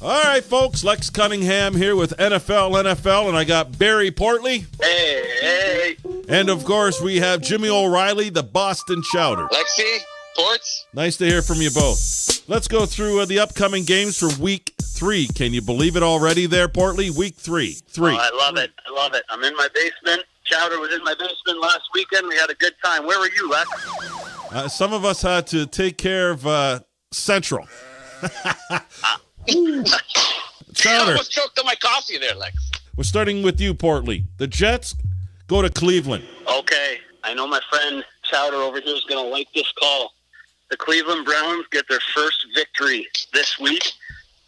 All right, folks. Lex Cunningham here with NFL, and I got Barry Portley. Hey. And, of course, we have Jimmy O'Reilly, the Boston Chowder. Lexi, Ports. Nice to hear from you both. Let's go through the upcoming games for Week 3. Can you believe it already there, Portley? Week 3. Oh, I love it. I'm in my basement. Chowder was in my basement last weekend. We had a good time. Where were you, Lex? Some of us had to take care of Central. Chowder. I almost choked on my coffee there, Lex. We're starting with you, Portley. The Jets go to Cleveland. Okay. I know my friend Chowder over here is going to like this call. The Cleveland Browns get their first victory this week,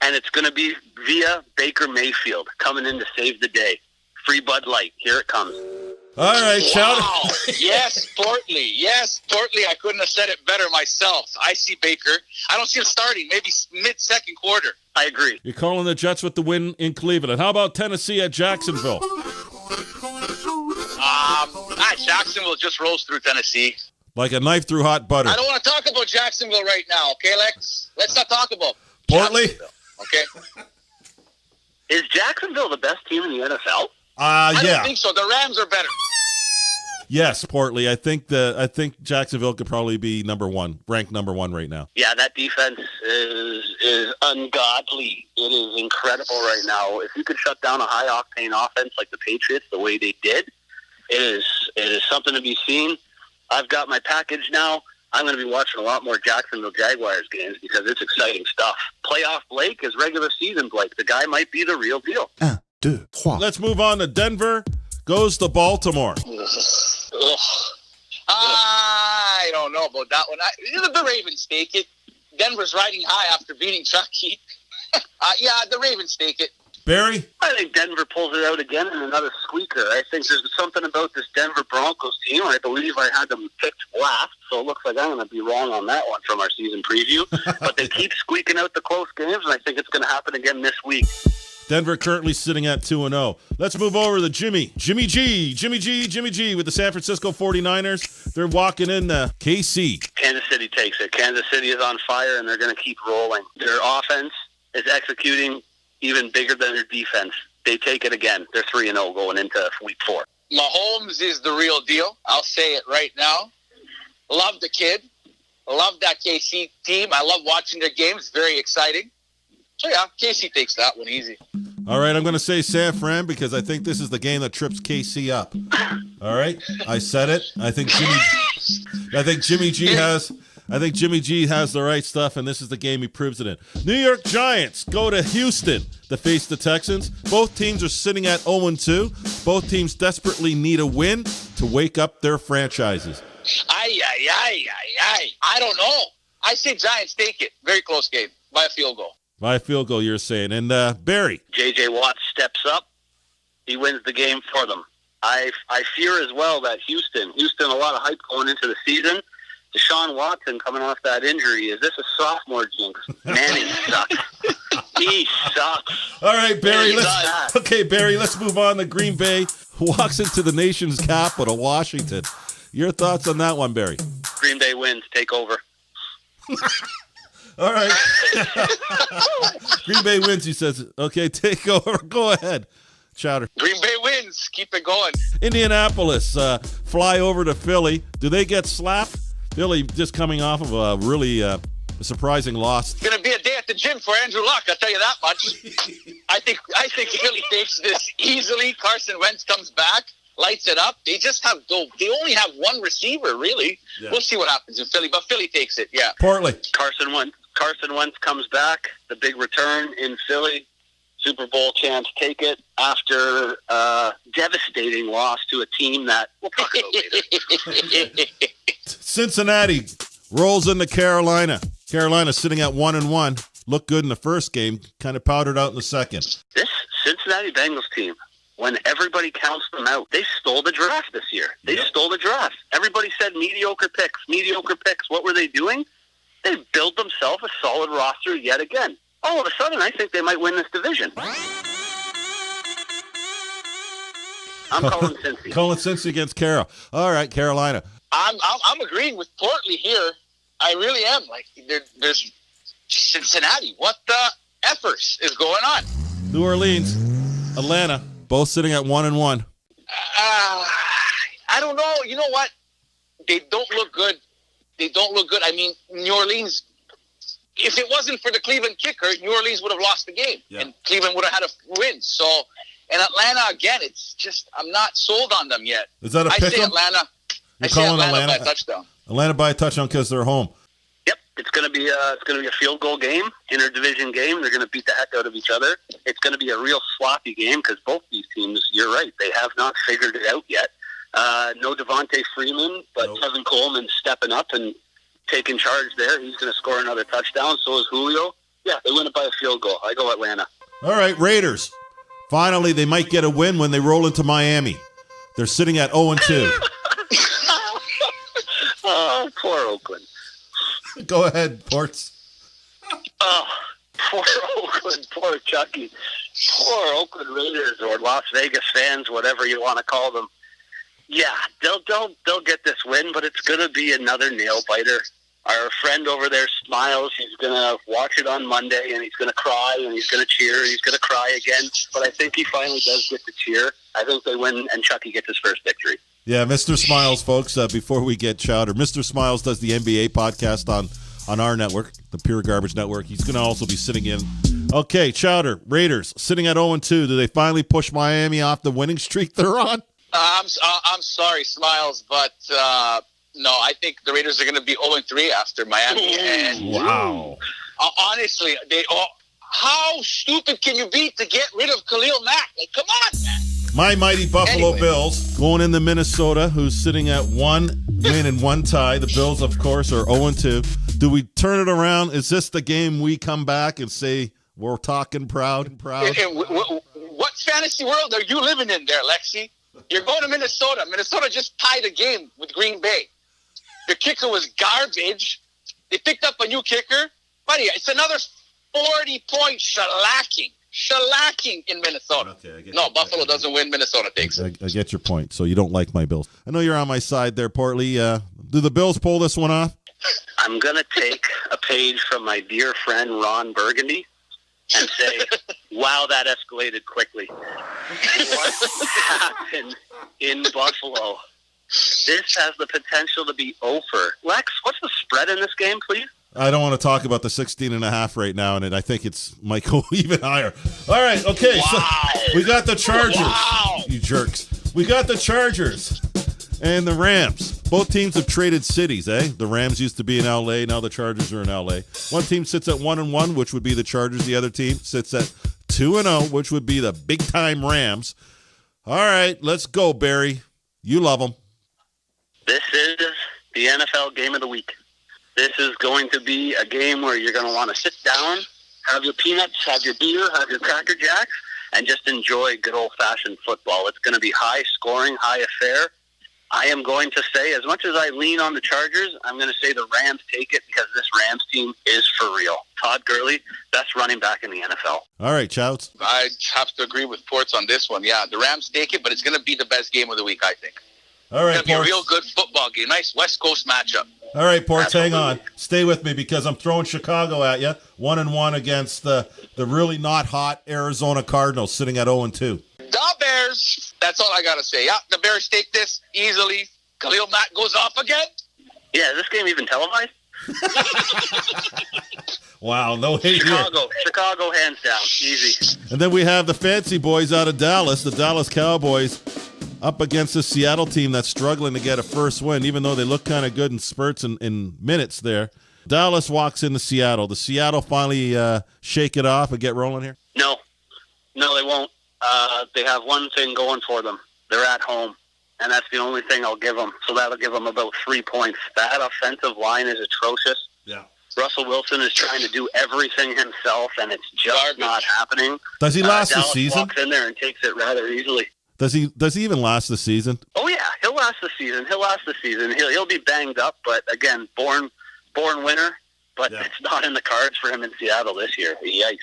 and it's going to be via Baker Mayfield coming in to save the day. Free Bud Light. Here it comes. All right, Chowder. Wow. Yes, Portley. I couldn't have said it better myself. I see Baker. I don't see him starting. Maybe mid-second quarter. I agree. You're calling the Jets with the win in Cleveland. How about Tennessee at Jacksonville? Jacksonville just rolls through Tennessee. Like a knife through hot butter. I don't want to talk about Jacksonville right now, okay, Lex? Let's not talk about Portley? Okay? Is Jacksonville the best team in the NFL? I Yeah. don't think so. The Rams are better. Yes, Portley. I think Jacksonville could probably be ranked number one right now. Yeah, that defense is ungodly. It is incredible right now. If you could shut down a high-octane offense like the Patriots the way they did, it is something to be seen. I've got my package now. I'm going to be watching a lot more Jacksonville Jaguars games because it's exciting stuff. Playoff Blake is regular season Blake. The guy might be the real deal. 1, 2, 3. Let's move on to Denver. Goes to Baltimore. Ugh. I don't know about that one. The Ravens take it. Denver's riding high after beating Chucky. The Ravens take it. Barry? I think Denver pulls it out again in another squeaker. I think there's something about this Denver Broncos team. I believe I had them picked last, so it looks like I'm going to be wrong on that one from our season preview. But they keep squeaking out the close games, and I think it's going to happen again this week. Denver currently sitting at 2-0. Let's move over to Jimmy G with the San Francisco 49ers. They're walking in KC. Kansas City takes it. Kansas City is on fire, and they're going to keep rolling. Their offense is executing even bigger than their defense. They take it again. They're 3-0 going into week 4. Mahomes is the real deal. I'll say it right now. Love the kid. Love that KC team. I love watching their games. Very exciting. So, yeah, KC takes that one easy. All right, I'm going to say San Fran because I think this is the game that trips KC up. All right? I said it. I think Jimmy G has the right stuff, and this is the game he proves it in. New York Giants go to Houston to face the Texans. Both teams are sitting at 0-2. Both teams desperately need a win to wake up their franchises. I don't know. I say Giants take it. Very close game by a field goal. By a field goal, you're saying. And Barry? J.J. Watt steps up. He wins the game for them. I fear as well that Houston, a lot of hype going into the season. Deshaun Watson coming off that injury. Is this a sophomore jinx? Man, he sucks. He sucks. All right, Barry. Barry, Let's move on to Green Bay. Walks into the nation's capital, Washington. Your thoughts on that one, Barry? Green Bay wins. Take over. All right. Green Bay wins, he says. Okay, take over. Go ahead. Chowder. Green Bay wins. Keep it going. Indianapolis fly over to Philly. Do they get slapped? Philly just coming off of a really surprising loss. It's going to be a day at the gym for Andrew Luck, I'll tell you that much. I think Philly takes this easily. Carson Wentz comes back, lights it up. They only have one receiver, really. Yeah. We'll see what happens in Philly, but Philly takes it, yeah. Portley. Carson Wentz comes back, the big return in Philly. Super Bowl chance, take it after a devastating loss to a team that we'll talk about later. Cincinnati rolls into Carolina. Carolina sitting at 1-1. Looked good in the first game, kind of powdered out in the second. This Cincinnati Bengals team, when everybody counts them out, they stole the draft this year. They stole the draft. Everybody said mediocre picks. What were they doing? They built themselves a solid roster yet again. All of a sudden, I think they might win this division. I'm calling Cincy. Calling Cincy against Carol. All right, Carolina. I'm agreeing with Portley here. I really am. Like, there's Cincinnati. What the? effers is going on. New Orleans, Atlanta, both sitting at 1-1. I don't know. You know what? They don't look good. I mean, New Orleans, if it wasn't for the Cleveland kicker, New Orleans would have lost the game. Yeah. And Cleveland would have had a win. So, and Atlanta, again, it's just, I'm not sold on them yet. Is that a pick 'em? I say Atlanta. You're calling Atlanta by a touchdown. Atlanta by a touchdown because they're home. Yep, it's going to be a field goal game, interdivision game. They're going to beat the heck out of each other. It's going to be a real sloppy game because both these teams, you're right, they have not figured it out yet. No Devontae Freeman, but nope. Kevin Coleman stepping up and taking charge there. He's going to score another touchdown. So is Julio. Yeah, they win it by a field goal. I go Atlanta. All right, Raiders. Finally, they might get a win when they roll into Miami. They're sitting at 0-2. Oh, poor Oakland. Go ahead, Ports. Oh, poor Oakland, poor Chucky. Poor Oakland Raiders or Las Vegas fans, whatever you want to call them. Yeah, they'll get this win, but it's going to be another nail biter. Our friend over there smiles. He's going to watch it on Monday, and he's going to cry, and he's going to cheer. He's going to cry again. But I think he finally does get to cheer. I think they win, and Chucky gets his first victory. Yeah, Mr. Smiles, folks, before we get Chowder, Mr. Smiles does the NBA podcast on our network, the Pure Garbage Network. He's going to also be sitting in. Okay, Chowder, Raiders, sitting at 0-2. Do they finally push Miami off the winning streak they're on? I'm sorry, Smiles, but no, I think the Raiders are going to be 0-3 after Miami. And wow. Honestly, how stupid can you be to get rid of Khalil Mack? Like, come on, man. My mighty Buffalo Bills going into Minnesota, who's sitting at 1 win and 1 tie. The Bills, of course, are 0-2. Do we turn it around? Is this the game we come back and say we're talking proud? What fantasy world are you living in there, Lexi? You're going to Minnesota. Minnesota just tied a game with Green Bay. The kicker was garbage. They picked up a new kicker. Buddy, it's another 40-point shellacking in Minnesota. Okay, no, Buffalo doesn't win. Minnesota takes it. I get your point. So you don't like my Bills. I know you're on my side there, Portley. Do the Bills pull this one off? I'm going to take a page from my dear friend Ron Burgundy and say, wow, that escalated quickly. What happened in Buffalo? This has the potential to be over. Lex, what's the spread in this game, please? I don't want to talk about the 16.5 right now, and I think it's might go even higher. All right, okay. Wow. So we got the Chargers. Wow. You jerks. We got the Chargers and the Rams. Both teams have traded cities, eh? The Rams used to be in L.A., now the Chargers are in L.A. One team sits at 1-1, which would be the Chargers. The other team sits at 2-0, which would be the big-time Rams. All right, let's go, Barry. You love them. This is the NFL game of the week. This is going to be a game where you're going to want to sit down, have your peanuts, have your beer, have your Cracker Jacks, and just enjoy good old-fashioned football. It's going to be high-scoring, high affair. I am going to say, as much as I lean on the Chargers, I'm going to say the Rams take it because this Rams team is for real. Todd Gurley, best running back in the NFL. All right, Chouts. I have to agree with Ports on this one. Yeah, the Rams take it, but it's going to be the best game of the week, I think. All right, it's going to be a real good football game. Nice West Coast matchup. All right, Ports, hang on. Stay with me because I'm throwing Chicago at you. 1-1 against the really not hot Arizona Cardinals sitting at 0-2. The Bears. That's all I got to say. Yeah, the Bears take this easily. Khalil Mack goes off again. Yeah, is this game even televised? Wow, no hate Chicago, hands down. Easy. And then we have the fancy boys out of Dallas, the Dallas Cowboys, up against the Seattle team that's struggling to get a first win, even though they look kind of good in spurts and in minutes there. Dallas walks into Seattle. Does Seattle finally shake it off and get rolling here? No, they won't. They have one thing going for them. They're at home, and that's the only thing I'll give them. So that'll give them about 3 points. That offensive line is atrocious. Yeah. Russell Wilson is trying to do everything himself, and it's just not happening. Does he last the Dallas season? Walks in there and takes it rather easily. Does he even last the season? Oh yeah, he'll last the season. He'll be banged up, but again, born winner. But It's not in the cards for him in Seattle this year. Yikes.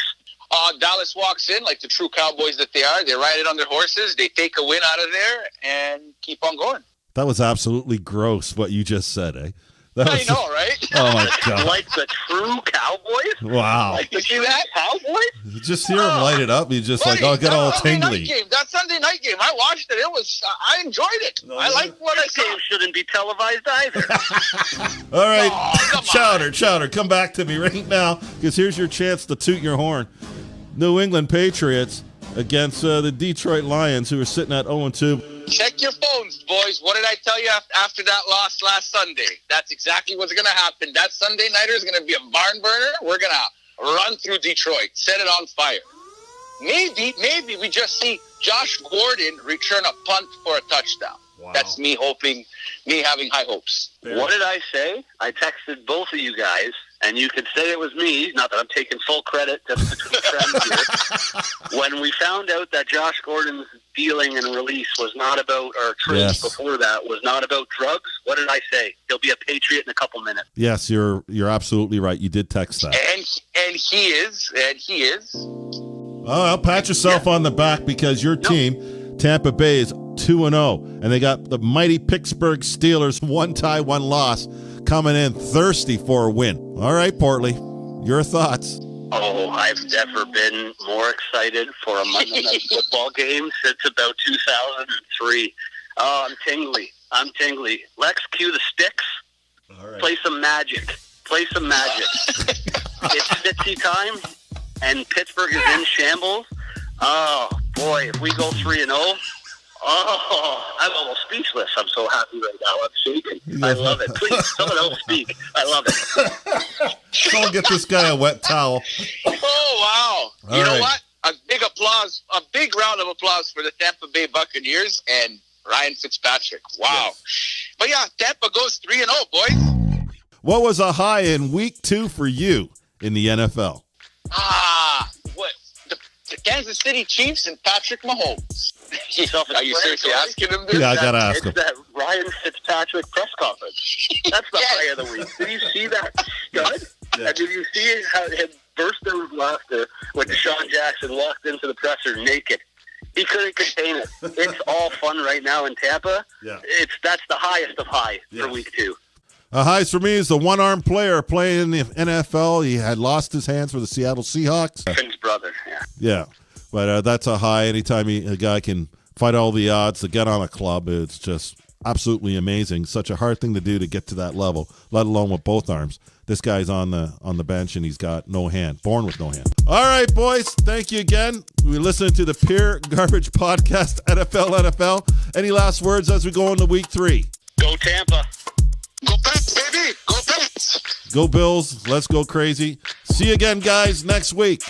Dallas walks in like the true Cowboys that they are. They ride it on their horses. They take a win out of there and keep on going. That was absolutely gross what you just said, eh? I know, right? Oh my God! Like the true Cowboys. Wow! Like you see that Cowboys? You just hear him light it up. You just Buddy, get all tingly. That Sunday night game, I watched it. I enjoyed it. I liked what I saw. Game shouldn't be televised either. All right, come Chowder, come back to me right now, because here's your chance to toot your horn. New England Patriots against the Detroit Lions, who are sitting at 0-2. Check your phones, boys. What did I tell you after that loss last Sunday? That's exactly what's going to happen. That Sunday nighter is going to be a barn burner. We're going to run through Detroit, set it on fire. Maybe we just see Josh Gordon return a punt for a touchdown. Wow. That's me having high hopes. What did I say? I texted both of you guys, and you could say it was me, not that I'm taking full credit, just between friends here. When we found out that Josh Gordon's dealing and release was not about, or trade before that, was not about drugs, what did I say? He'll be a Patriot in a couple minutes. Yes, you're absolutely right. You did text that. And he is. Oh, pat yourself on the back, because your team, Tampa Bay, is 2-0, and they got the mighty Pittsburgh Steelers, 1 tie, 1 loss, coming in thirsty for a win. All right, Portley, your thoughts? Oh, I've never been more excited for a Monday Night Football game since about 2003. Oh, I'm tingly. Lex, cue the sticks. All right. Play some magic. It's Fitzy time, and Pittsburgh is in shambles. Oh, boy, if we go 3-0, I'm almost speechless. I'm so happy right now. I'm shaking. I love it. Please, someone else speak. I love it. Someone get this guy a wet towel. Oh, wow. You know what? A big round of applause for the Tampa Bay Buccaneers and Ryan Fitzpatrick. Wow. Yes. But yeah, Tampa goes 3-0, boys. What was a high in week 2 for you in the NFL? What? The Kansas City Chiefs and Patrick Mahomes. Are you seriously asking him this? Yeah, I got to ask him. It's that Ryan Fitzpatrick press conference. That's the high of the week. Did you see that stud? Yeah. And did you see how it burst out of laughter when Deshaun Jackson walked into the presser naked? He couldn't contain it. It's all fun right now in Tampa. Yeah. That's the highest of high for week 2. Highs for me is the one-armed player playing in the NFL. He had lost his hands for the Seattle Seahawks. Finn's brother, Yeah, but that's a high. Anytime a guy can fight all the odds to get on a club, it's just absolutely amazing. Such a hard thing to do to get to that level, let alone with both arms. This guy's on the bench, and he's got no hand, born with no hand. All right, boys, thank you again. We're listening to the Pure Garbage Podcast, NFL. Any last words as we go into week 3? Go Tampa. Go Pats, baby. Go Pats. Go Bills. Let's go crazy. See you again, guys, next week.